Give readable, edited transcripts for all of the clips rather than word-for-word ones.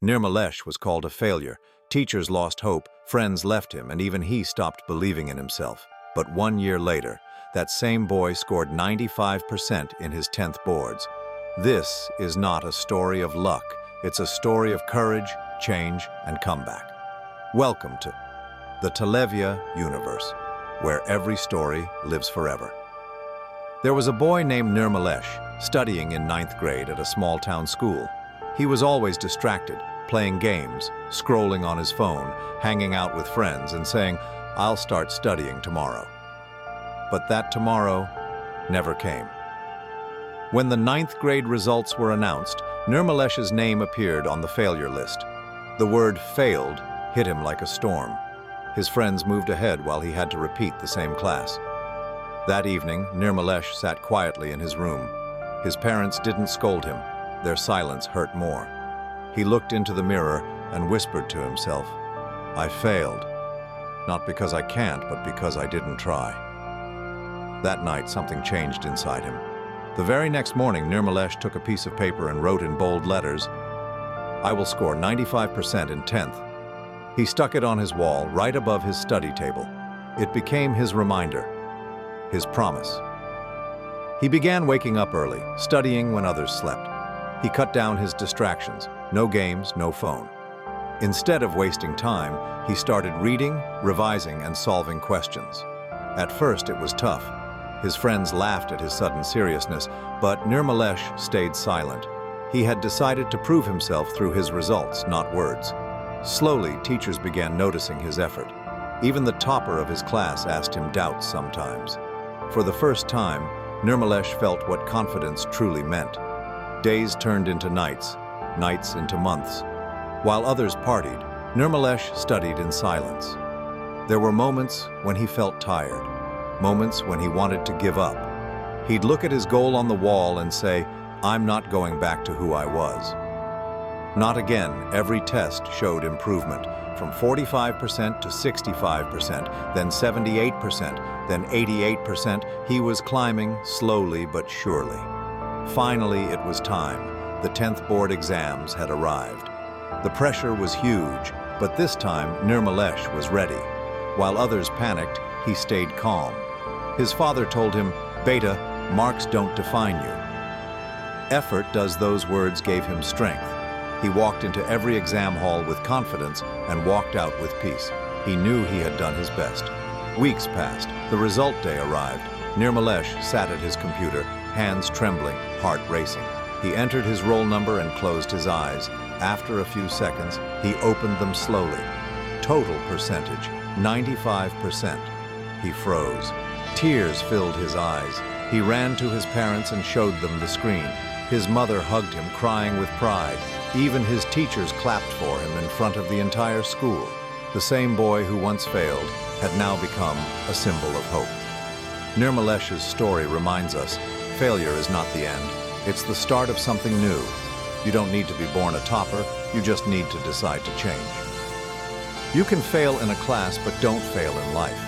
Nirmalesh was called a failure. Teachers lost hope, friends left him, and even he stopped believing in himself. But 1 year later, that same boy scored 95% in his 10th boards. This is not a story of luck. It's a story of courage, change, and comeback. Welcome to the Talevia universe, where every story lives forever. There was a boy named Nirmalesh, studying in 9th grade at a small-town school. He was always distracted, playing games, scrolling on his phone, hanging out with friends, and saying, "I'll start studying tomorrow." But that tomorrow never came. When the 9th grade results were announced, Nirmalesh's name appeared on the failure list. The word failed hit him like a storm. His friends moved ahead while he had to repeat the same class. That evening, Nirmalesh sat quietly in his room. His parents didn't scold him. Their silence hurt more. He looked into the mirror and whispered to himself, "I failed. Not because I can't, but because I didn't try." That night, something changed inside him. The very next morning, Nirmalesh took a piece of paper and wrote in bold letters, "I will score 95% in 10th. He stuck it on his wall, right above his study table. It became his reminder, his promise. He began waking up early, studying when others slept. He cut down his distractions, no games, no phone. Instead of wasting time, he started reading, revising, and solving questions. At first, it was tough. His friends laughed at his sudden seriousness, but Nirmalesh stayed silent. He had decided to prove himself through his results, not words. Slowly, teachers began noticing his effort. Even the topper of his class asked him doubts sometimes. For the first time, Nirmalesh felt what confidence truly meant. Days turned into nights, nights into months. While others partied, Nirmalesh studied in silence. There were moments when he felt tired, moments when he wanted to give up. He'd look at his goal on the wall and say, "I'm not going back to who I was." Not again. Every test showed improvement, from 45% to 65%, then 78%, then 88%. He was climbing slowly but surely. Finally, it was time. The 10th board exams had arrived. The pressure was huge, but this time Nirmalesh was ready. While others panicked, he stayed calm. His father told him, "Beta, marks don't define you." Effort does. Those words gave him strength. He walked into every exam hall with confidence and walked out with peace. He knew he had done his best. Weeks passed. The result day arrived. Nirmalesh sat at his computer, hands trembling, heart racing. He entered his roll number and closed his eyes. After a few seconds, he opened them slowly. Total percentage, 95%. He froze. Tears filled his eyes. He ran to his parents and showed them the screen. His mother hugged him, crying with pride. Even his teachers clapped for him in front of the entire school. The same boy who once failed had now become a symbol of hope. Nirmalesh's story reminds us, failure is not the end. It's the start of something new. You don't need to be born a topper, you just need to decide to change. You can fail in a class, but don't fail in life.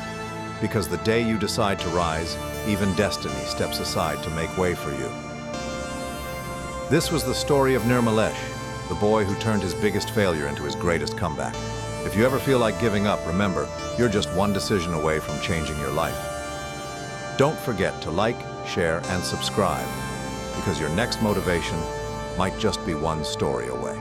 Because the day you decide to rise, even destiny steps aside to make way for you. This was the story of Nirmalesh, the boy who turned his biggest failure into his greatest comeback. If you ever feel like giving up, remember, you're just one decision away from changing your life. Don't forget to like, share, and subscribe, because your next motivation might just be one story away.